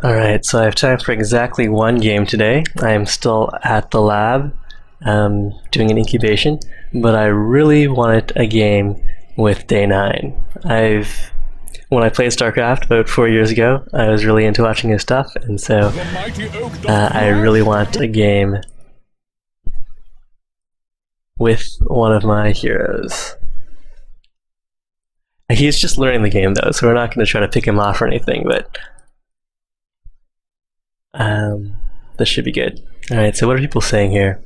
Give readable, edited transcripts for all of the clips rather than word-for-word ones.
Alright, so I have time for exactly one game today. I am still at the lab doing an incubation, but I really wanted a game with Day9. When I played StarCraft about 4 years ago, I was really into watching his stuff, and so I really want a game with one of my heroes. He's just learning the game though, so we're not going to try to pick him off or anything, but this should be good. Alright, so what are people saying here?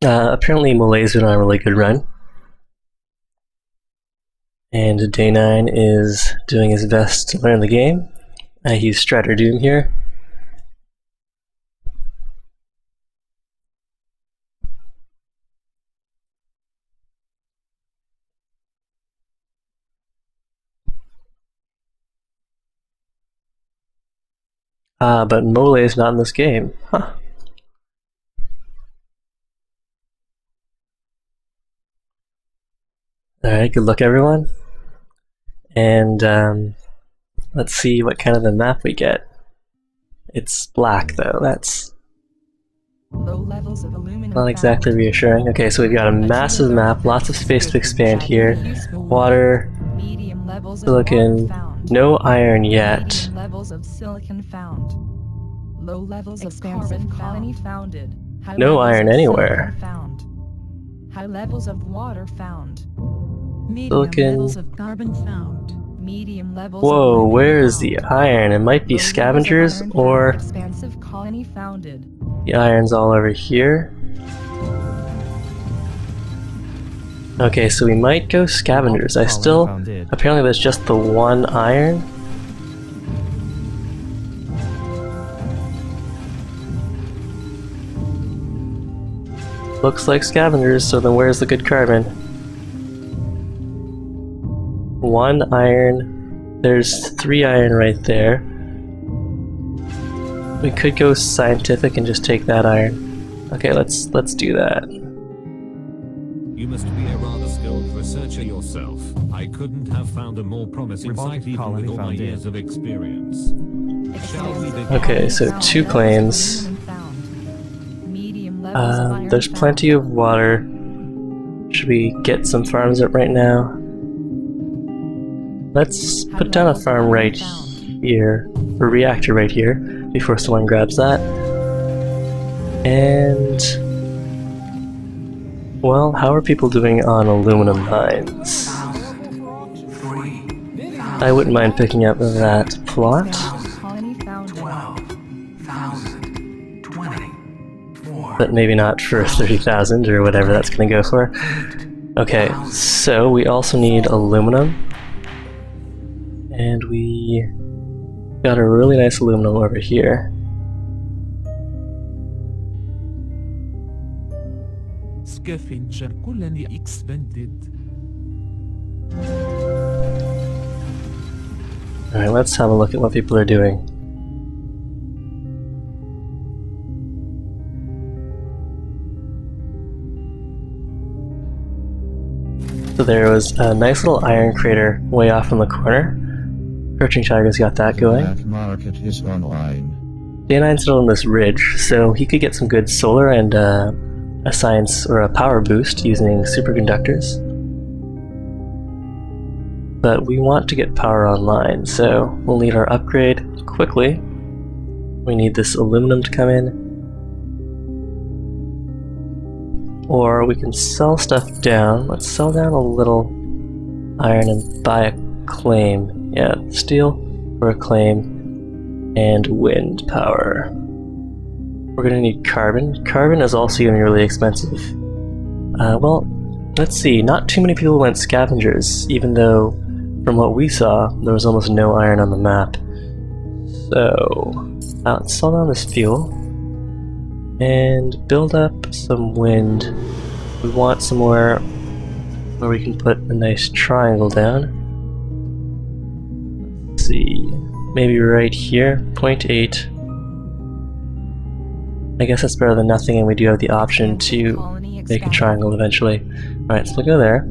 Apparently Molay's been on a really good run. And Day9 is doing his best to learn the game. He's Strider Doom here. But Molay is not in this game. Huh. Alright, good luck everyone. And let's see what kind of a map we get. It's black though, that's not exactly reassuring. Okay, so we've got a massive map, lots of space to expand here. Water, silicon, no iron yet. Low levels of carbon colony founded. No iron anywhere. High levels of water found. Silicon. Levels of carbon found. Medium levels. Whoa, where is the iron? It might be scavengers or expansive colony founded. The iron's all over here. Okay, so we might go scavengers. Apparently there's just the one iron. Looks like scavengers, so then where's the good carbon? One iron. There's 3 iron right there. We could go scientific and just take that iron. Okay, let's do that. You must be a rather skilled researcher yourself. I couldn't have found a more promising site even with all my years of experience. Okay, so 2 claims. There's plenty of water. Should we get some farms up right now? Let's put down a farm right here, a reactor right here, before someone grabs that. And well, how are people doing on aluminum mines? I wouldn't mind picking up that plot. But maybe not for 30,000 or whatever that's going to go for. Okay, so we also need aluminum. And we got a really nice aluminum over here. Alright, let's have a look at what people are doing. So there was a nice little iron crater way off in the corner. Crouching Tiger's got that going. That market is online. Day9's still on this ridge, so he could get some good solar and a science or a power boost using superconductors. But we want to get power online, so we'll need our upgrade quickly. We need this aluminum to come in. Or we can sell stuff down. Let's sell down a little iron and buy a claim. Yeah, steel for a claim and wind power. We're gonna need carbon. Carbon is also gonna be really expensive. Well, let's see. Not too many people went scavengers, even though from what we saw, there was almost no iron on the map. So, let's sell down this fuel and build up some wind. We want somewhere where we can put a nice triangle down. Let's see, maybe right here, 0.8. I guess that's better than nothing, and we do have the option to make a triangle eventually. Alright, so we'll go there.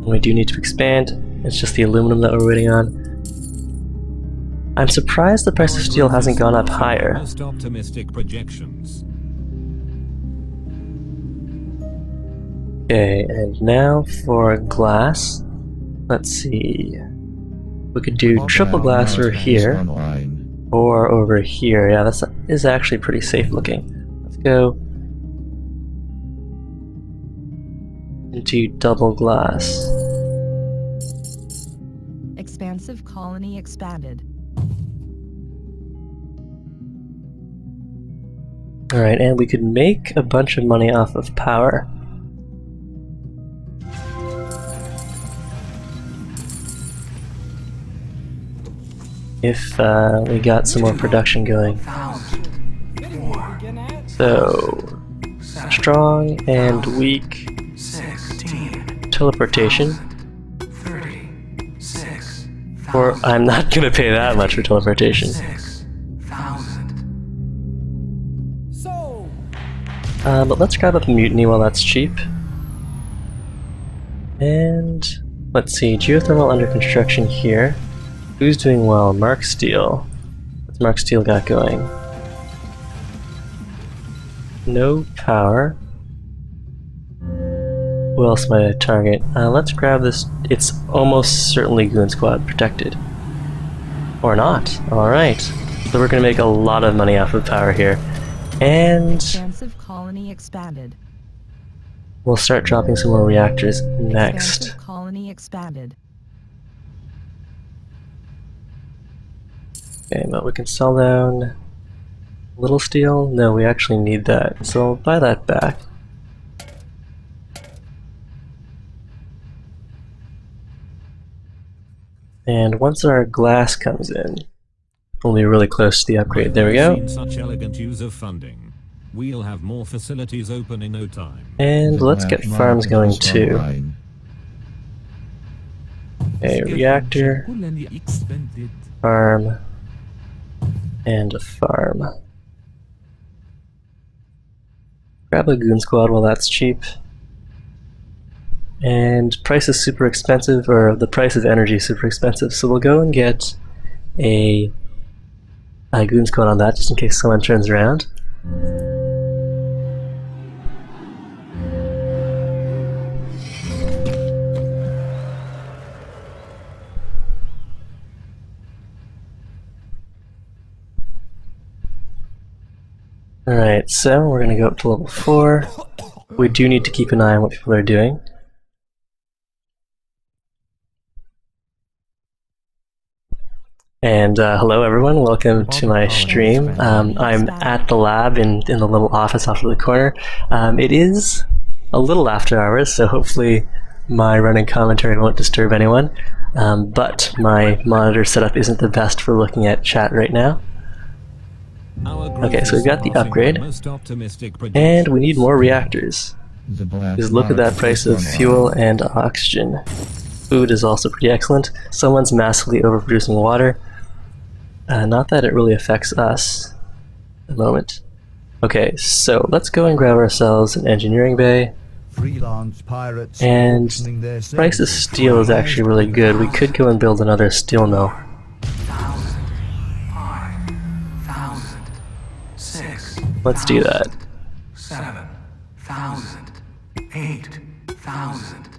We do need to expand. It's just the aluminum that we're waiting on. I'm surprised the price of steel hasn't gone up higher. Most optimistic projections. Okay, and now for glass. Let's see. We could do triple glass over here, Online. or over here. Yeah, that is actually pretty safe looking. Let's go into double glass. Expansive colony expanded. Alright, and we could make a bunch of money off of power. If we got some more production going. So, strong and weak teleportation. Or I'm not gonna pay that much for teleportation. But let's grab up Mutiny while that's cheap. And let's see, geothermal under construction here. Who's doing well? Mark Steel. What's Mark Steel got going? No power. Who else might I target? Let's grab this. It's almost certainly Goon Squad protected. Or not. Alright. So we're gonna make a lot of money off of power here. And Expansive colony expanded. we'll start dropping some more reactors next. Expansive colony expanded. Okay, but we can sell down little steel. No, we actually need that, so I'll buy that back. And once our glass comes in, we'll be really close to the upgrade. There we go. Seen such elegant use of funding. We'll have more facilities open in no time. And The let's get black farms market going is too. online. A reactor, farm, and a farm. Grab a Goon Squad while that's cheap. And price is super expensive, or the price of energy is super expensive, so we'll go and get a Goon Squad on that just in case someone turns around. Alright, so we're gonna go up to level 4. We do need to keep an eye on what people are doing. And hello everyone, welcome to my stream. I'm at the lab in the little office off to the corner. It is a little after hours, so hopefully my running commentary won't disturb anyone. But my monitor setup isn't the best for looking at chat right now. Okay, so we've got the upgrade, and we need more reactors. The black Because look at that market price is of fuel online. and oxygen. Food is also pretty excellent. Someone's massively overproducing water. Not that it really affects us at the moment. Okay, so let's go and grab ourselves an engineering bay. Freelance pirates And auctioning their price of services. steel is actually really good. We could go and build another steel mill. 6, Let's do that. 7,000, 8,000,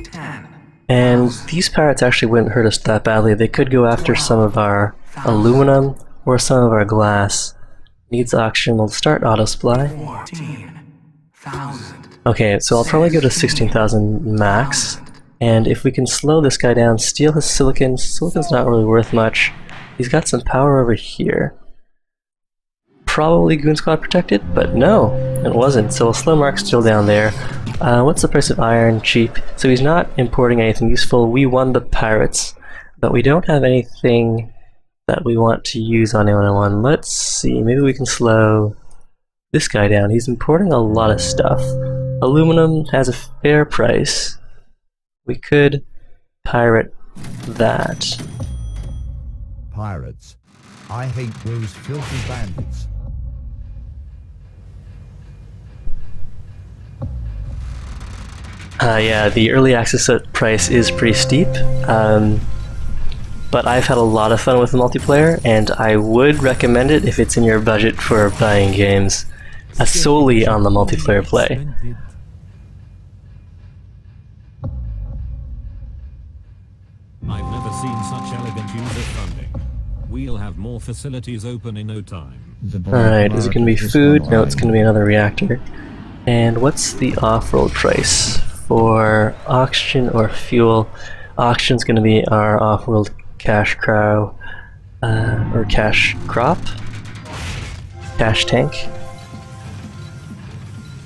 10. And these pirates actually wouldn't hurt us that badly. They could go after some of our aluminum or some of our glass. Needs oxygen. We'll start auto supply. 14,000. Okay, so I'll probably go to 16,000 max. And if we can slow this guy down, steel has silicon. Silicon's not really worth much. He's got some power over here. Probably Goon Squad protected, but no, it wasn't. So we'll slow Mark Steel down there. What's the price of iron? Cheap. So he's not importing anything useful. We won the pirates, but we don't have anything that we want to use on anyone. Let's see, maybe we can slow this guy down. He's importing a lot of stuff. Aluminum has a fair price. We could pirate that. Pirates. I hate those filthy bandits. Yeah, the early access price is pretty steep, but I've had a lot of fun with the multiplayer, and I would recommend it if it's in your budget for buying games solely on the multiplayer play. I've never seen such elegant user funding. We'll have more facilities open in no time. Alright, is it going to be food? No, it's going to be another reactor. And what's the off-road price for oxygen or fuel? Oxygen's going to be our off-world cash cow, or cash crop, cash tank.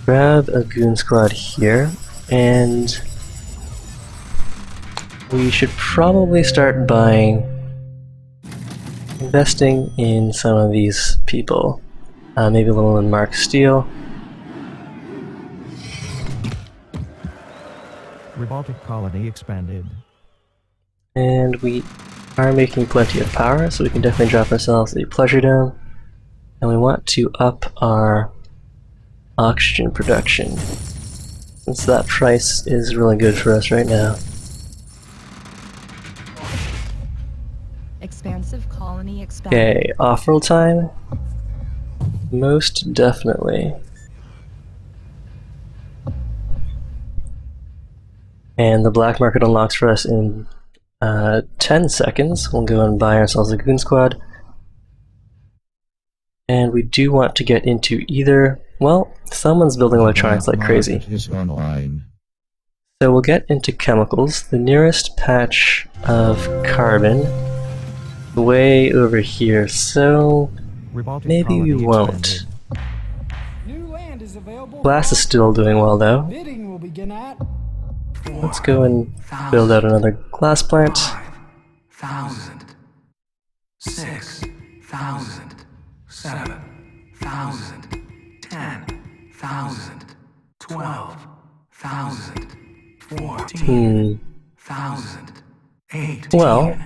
Grab a goon squad here, and we should probably start investing in some of these people. Maybe a little in Mark Steel. Robotic colony expanded. And we are making plenty of power, so we can definitely drop ourselves a pleasure dome. And we want to up our oxygen production, since that price is really good for us right now. Expansive colony expanded. Okay, off-roll time? Most definitely. And the black market unlocks for us in 10 seconds. We'll go and buy ourselves a goon squad. And we do want to get into either, well, someone's building electronics like crazy. Is online. So we'll get into chemicals. The nearest patch of carbon way over here, so Robotic maybe we colony won't. expanded. New land is available. Glass is still doing well though. Bidding will begin at Let's go and build out another glass plant. 5,000. 6,000. 7,000. 10,000. 12,000. 14,000. 18,000. Well,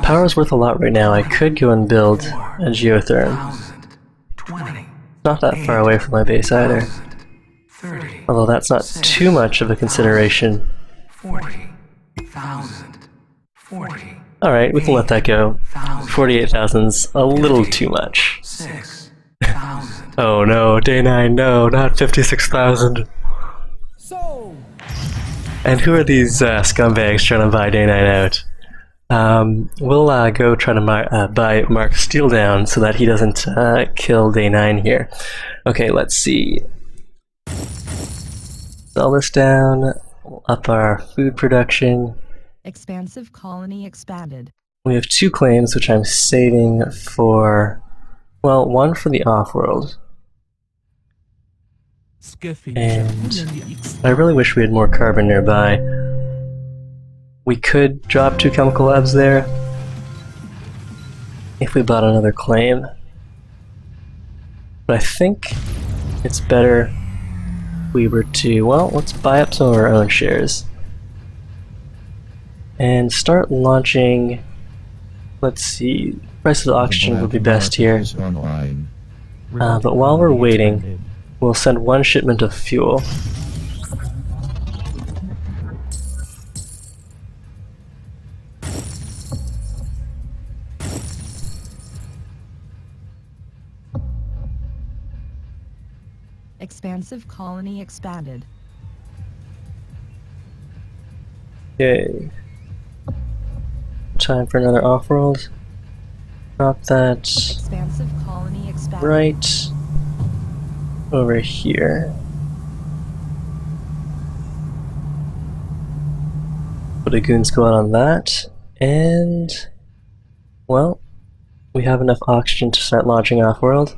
power's worth a lot right now. I could go and build a geotherm. 20. Not that far away from my base either. 30. Although that's not too much of a consideration. 40,000. 40. Alright, we can let that go. 48,000's a little too much. 6,000. Oh no, day 9, no, not 56,000. so. And who are these scumbags trying to buy day 9 out? We'll go try to buy Mark Steel down so that he doesn't kill day 9 here. Okay, let's see. Sell this down, we'll up our food production. Expansive colony expanded. We have 2 claims which I'm saving for, well, one for the Offworld. And I really wish we had more carbon nearby. We could drop 2 chemical labs there if we bought another claim. But I think it's better if we were to, well, let's buy up some of our own shares. And start launching, let's see, price of the oxygen would be best here. Is online. But while we're waiting, we'll send 1 shipment of fuel. Expansive colony expanded. Okay. Time for another off-world. Drop that Expansive colony expanded. right over here. Put a goon squad on that, and well, we have enough oxygen to start launching off-world.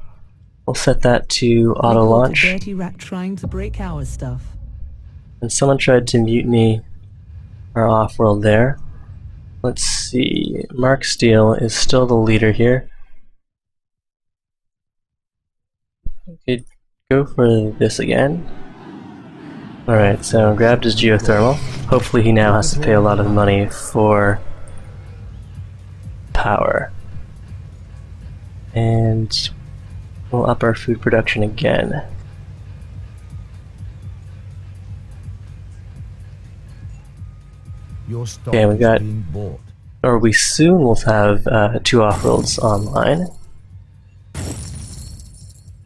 We'll set that to auto launch. Dirty rat trying to break our stuff. And someone tried to mutiny our off-world there. Let's see, Mark Steel is still the leader here. Okay, go for this again. Alright, so grabbed his geothermal. Hopefully he now has to pay a lot of money for power. And we'll up our food production again. Your stock Okay, we is got- being bought. Or we soon will have 2 Offworlds online.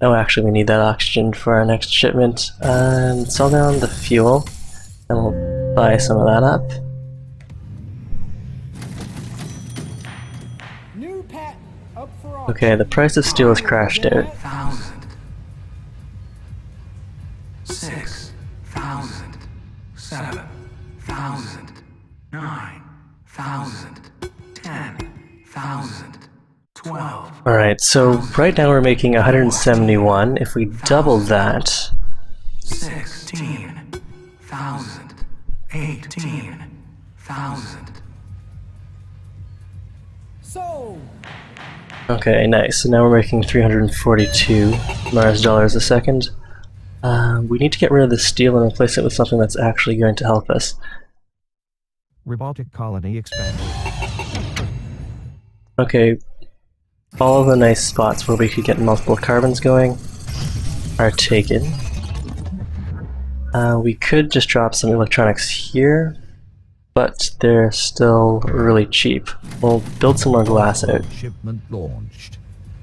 Oh, actually, we need that oxygen for our next shipment. Sell down the fuel, and we'll buy some of that up. New patent up for auction. Okay, the price of steel has crashed out. 1,000. 6,000. 7,000. 9,000. 10,000. 12. Alright, so right now we're making 171. If we double that, 16,000. 18,000. Sold. okay, nice. So now we're making 342 Mars dollars a second. We need to get rid of the steel and replace it with something that's actually going to help us. Robotic colony expanded. Okay, all of the nice spots where we could get multiple carbons going are taken. We could just drop some electronics here, but they're still really cheap. We'll build some more glass out. Shipment launched.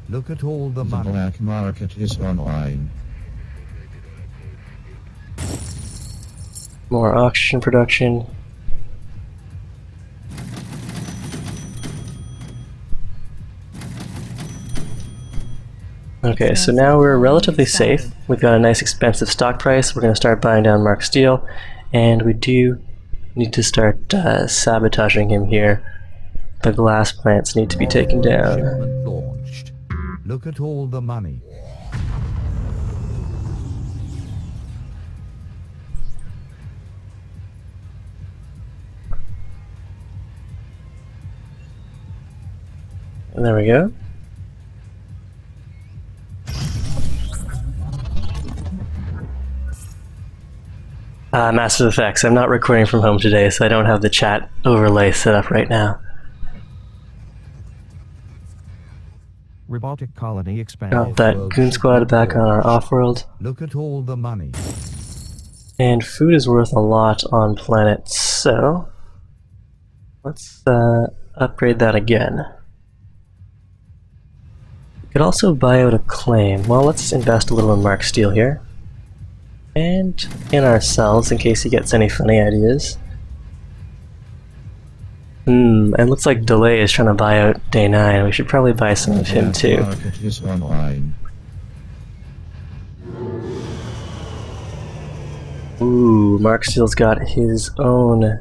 Look at all the The money. black market is online. More oxygen production. Okay, so now we're relatively safe. We've got a nice expensive stock price. We're going to start buying down Mark Steel, and we do need to start sabotaging him here. The glass plants need to be taken down. Shipment launched. Look at all the money. And there we go. Master Effects. I'm not recording from home today, so I don't have the chat overlay set up right now. Robotic colony expanded. Got that Goon Squad back on our Offworld. Look at all the money. And food is worth a lot on planet, so let's upgrade that again. We could also buy out a claim. Well, let's invest a little in Mark Steel here. And in ourselves, in case he gets any funny ideas. It looks like Delay is trying to buy out Day9. We should probably buy some of him Black too. market is online. Ooh, Mark Steele's got his own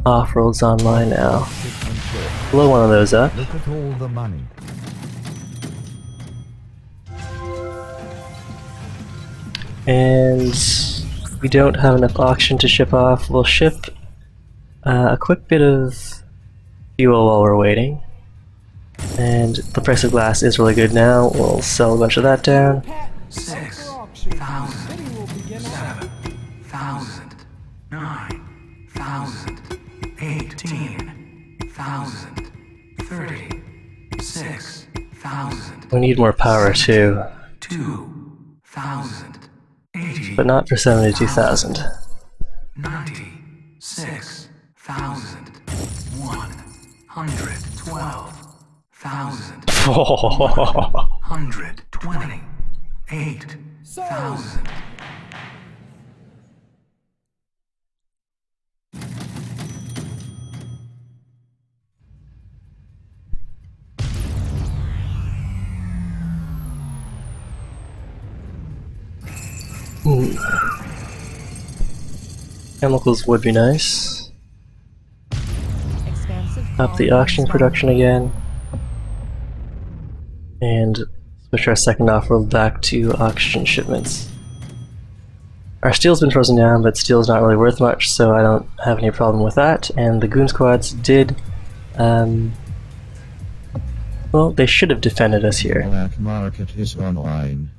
Offworlds online now. Shipment launched. Blow one of those up. Look at all the money. And we don't have enough oxygen to ship off. We'll ship a quick bit of fuel while we're waiting. And the price of glass is really good now. We'll sell a bunch of that down. Patent up for auction. 6,000. Bidding will begin at 7,000. 9,000. 18,000. 36,000. We need more power too, 2,000. 80. but not for 72,000. 96,000. 112,000. 128,000. Chemicals would be nice. Expansive Up the colony oxygen expanded. production again. And switch our second Offworld back to oxygen shipments. Our steel's been frozen down, but steel's not really worth much, so I don't have any problem with that. And the Goon Squads did, well, they should have defended us The here, black market is online.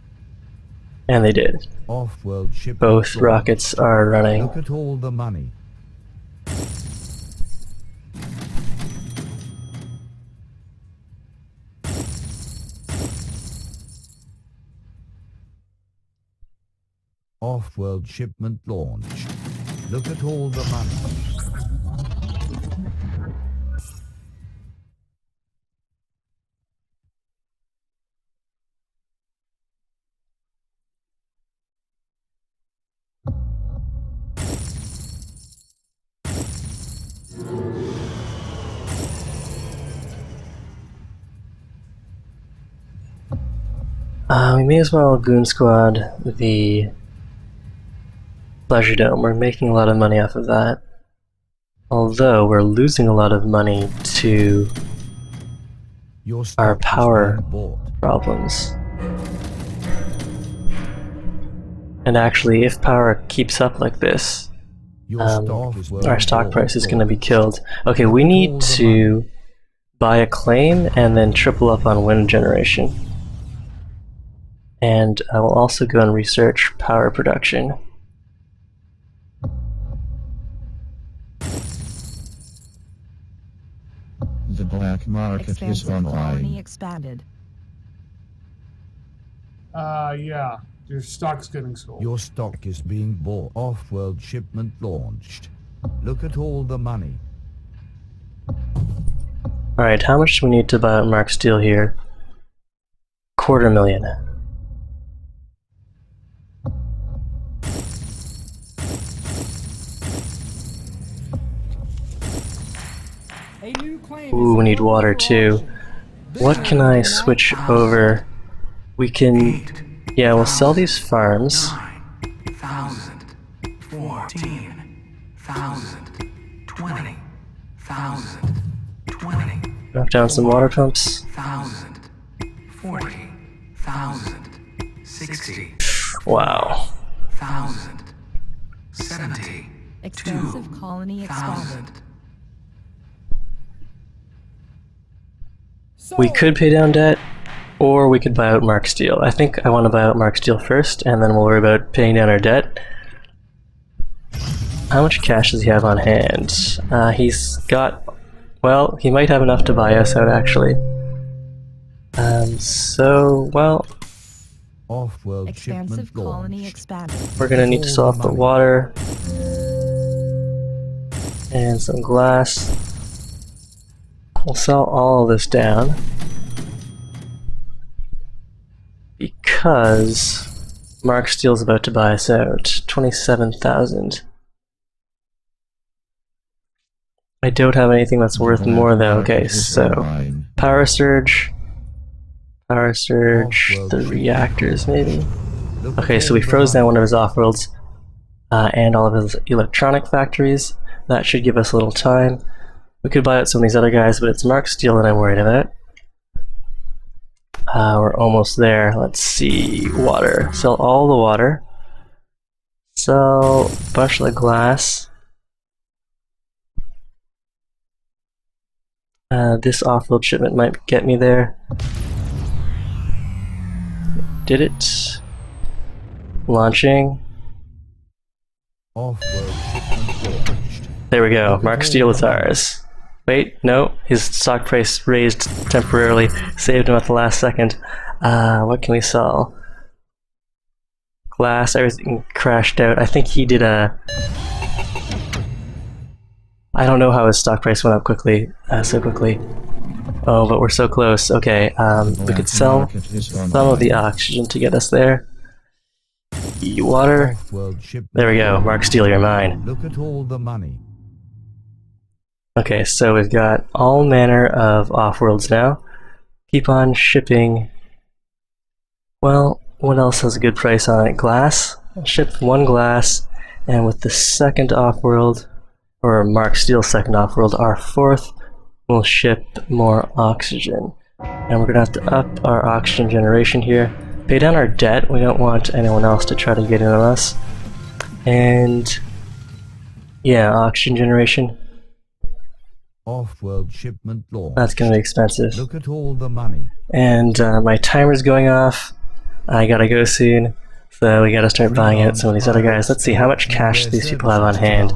and they did. Off-world shipment Both launched. rockets are running. Look at all the money. Offworld shipment launched. Look at all the money. We may as well Goon Squad the Pleasure Dome. We're making a lot of money off of that. Although we're losing a lot of money to Your our stock is power being bought. problems. And actually, if power keeps up like this, Your stock is our stock price is going to be killed. Okay, we need to buy a claim and then triple up on wind generation. And I will also go and research power production. The black market is Expansive colony online. expanded. Yeah. Your stock's getting sold. Your stock is being bought. Offworld shipment launched. Look at all the money. Alright, how much do we need to buy out Mark Steel here? $250,000. A new claim Ooh, is we need available water for too. auction. What can I switch over? We can... Yeah, we'll sell these farms. 9,000, 14,000, 20,000, 20, Knock down some water pumps. 1,000, 40,000, 60, Wow. 1,000, 70, Expansive colony expanded. 1,000. We could pay down debt, or we could buy out Mark Steel. I think I want to buy out Mark Steel first, and then we'll worry about paying down our debt. How much cash does he have on hand? He's got... Well, he might have enough to buy us out, actually. Well, Offworld Expansive shipment colony launched. expanded. we're gonna need to sell off the water. And some glass. We'll sell all of this down. Because Mark Steele's about to buy us out. 27,000. I don't have anything that's worth The black more though. market Okay, is so online. Power Surge, the reactors maybe. Look Okay, at so we all the froze down money. one of his off-worlds and all of his electronic factories. That should give us a little time. We could buy out some of these other guys, but it's Mark Steel that I'm worried about. We're almost there. Let's see. Water. Sell all the water. Sell a bunch of the glass. This off-road shipment might get me there. Did it? Launching. Offworld shipment launched. There we go. Mark Steel is ours. Wait, no. His stock price raised temporarily. Saved him at the last second. What can we sell? Glass, everything crashed out. I think he did a... I don't know how his stock price went up quickly, so quickly. Oh, but we're so close. Okay, we could sell some of the oxygen to get us there. Water. Offworld shipment There we go. Mark Steel, you're mine. Look at all the money. Okay, so we've got all manner of off-worlds now. Keep on shipping. Well, what else has a good price on it? Glass. I'll ship one glass, and with the second off-world, or Mark Steel's second off-world, our fourth, we'll ship more oxygen. And we're gonna have to up our oxygen generation here. Pay down our debt. We don't want anyone else to try to get in on us. And yeah, oxygen generation. Offworld shipment launched. That's gonna be expensive. Look at all the money. And my timer's going off. I gotta go soon. So we gotta start buying out some of these other guys. Let's see, how much cash do these people have on hand?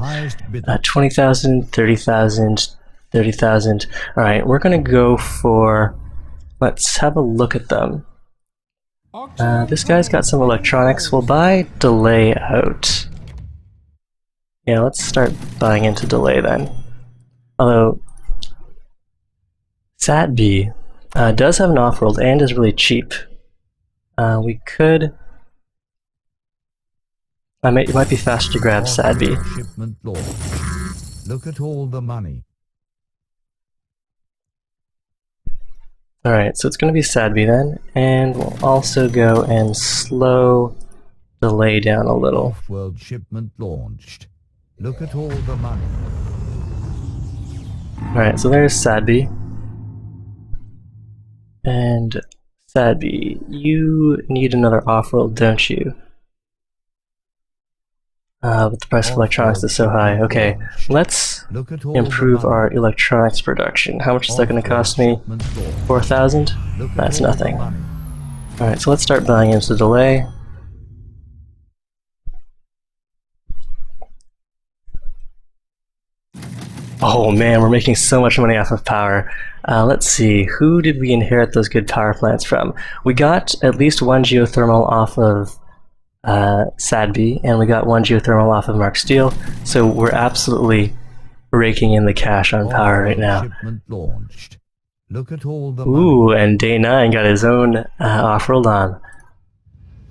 20,000, 30,000, 30,000. Alright, we're gonna go for... Let's have a look at them. This guy's got some electronics. We'll buy delay out. Yeah, let's start buying into delay then. Although, SatB does have an Offworld and is really cheap. We could... it might be faster to grab SatB. Offworld shipment launched. Look at all the money. Alright, so it's going to be SatB then, and we'll also go and slow delay down a little. Offworld shipment launched. Look at all the money. Alright, so there's SatB. And SatB, you need another Offworld, don't you? But the price of electronics is so high. Okay, let's Look at all improve the money. our electronics production. How much is that going to cost me? 4,000? Look at That's all the nothing. money. Alright, so let's start buying into delay. Oh man, we're making so much money off of power. Let's see, who did we inherit those good power plants from? We got at least one geothermal off of SatB, and we got one geothermal off of Mark Steel, so we're absolutely raking in the cash on power right now. Shipment launched. Look at all the money. Ooh, and Day9 got his own Offworld on.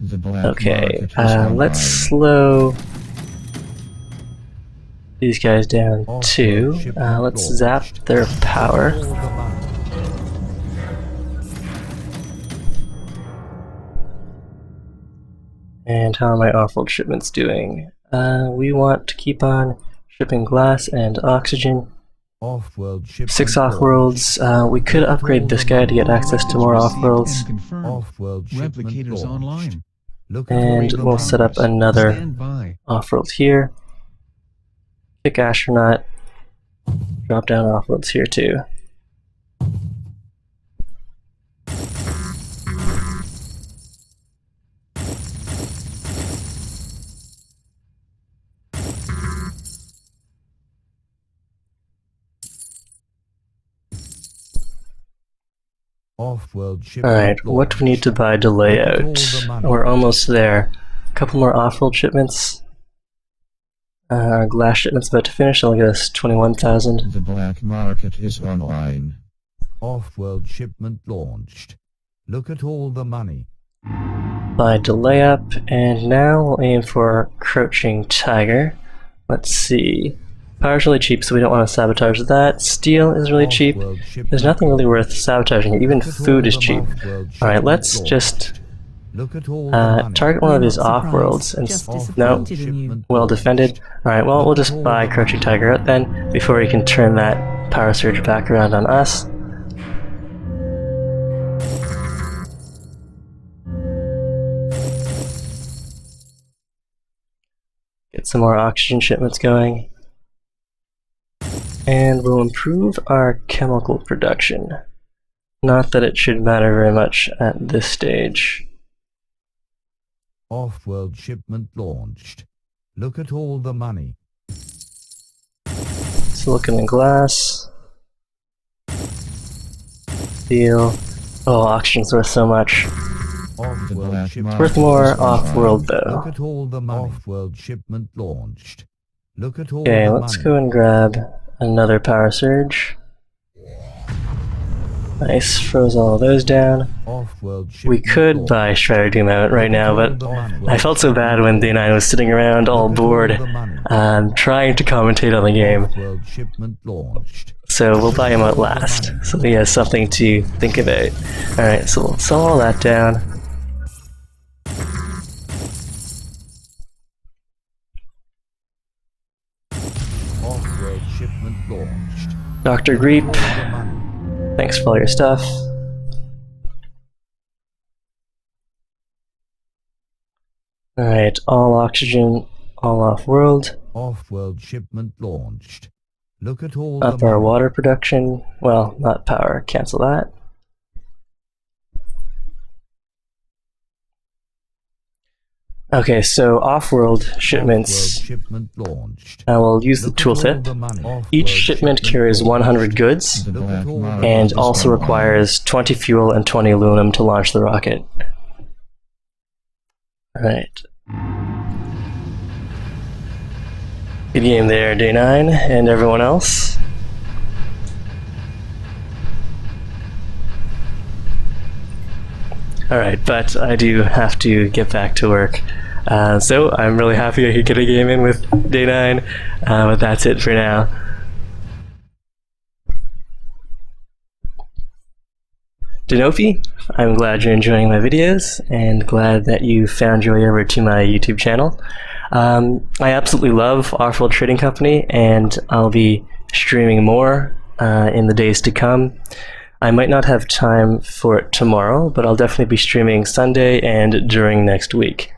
The black Okay, market is let's online. slow these guys down too. Let's zap their power. All the money. And how are my Offworld shipments doing? We want to keep on shipping glass and oxygen. Offworld shipment 6 launched. Offworlds. We could upgrade this guy to get access to more Offworlds. Confirmed. Offworld shipment Replicators launched. online. Look at all And the we'll money. set up another Stand by. Offworld here. Kick Astronaut. Drop down Offworlds here too. Offworld shipment Alright, what do we need to buy delay Look at all out? the money. We're almost there. A couple more Offworld shipments. Our glass shipment's about to finish, that'll get us 21,000. The black market is online. Offworld shipment launched. Look at all the money. Buy delay up, and now we'll aim for Crouching Tiger. Let's see. Power's really cheap, so we don't want to sabotage that. Steel is really cheap. Offworld shipment There's nothing really worth launched. sabotaging here. Even Look at food all is the cheap. Offworld Alright, shipment let's launched. just Look at all the money. target one of We're these not surprised, Offworlds and just no, disappointed in you. well defended. Alright, well we'll just buy Crouching Tiger out then before he can turn that power surge back around on us. Get some more oxygen shipments going. And we'll improve our chemical production. Not that it should matter very much at this stage. Offworld shipment launched. Look at all the money. Silicon and glass. Steel. Oh, oxygen's worth so much. Offworld black shipment Worth more It's online. Offworld Look though. at all the money. Offworld shipment launched. Look at all Okay, the let's money. go and grab another power surge. Nice, froze all of those down. Offworld We shipment could launched. buy Shredder Doom out right now, but I felt so bad when Day9 was sitting around all bored, trying to commentate on the game. Offworld shipment launched. So we'll buy him out last, so he has something to think about. Alright, so we'll sell all that down. Offworld shipment launched. Dr. Greep, All the money. thanks for all your stuff. Alright, all oxygen, all off-world. Offworld shipment launched. Look at all Up the our money. water production. Well, not power, cancel that. Okay, so off-world shipments. Offworld shipment launched. I will use the Look at all tooltip. the money. Each Offworld shipment carries 100 goods, The Look black at all the market and is also online. requires 20 fuel and 20 aluminum to launch the rocket. Alright. Good game there, Day9 and everyone else. Alright, but I do have to get back to work. So I'm really happy I could get a game in with Day9, but that's it for now. Denopi, I'm glad you're enjoying my videos, and glad that you found your way over to my YouTube channel. I absolutely love Offworld Trading Company, and I'll be streaming more in the days to come. I might not have time for it tomorrow, but I'll definitely be streaming Sunday and during next week.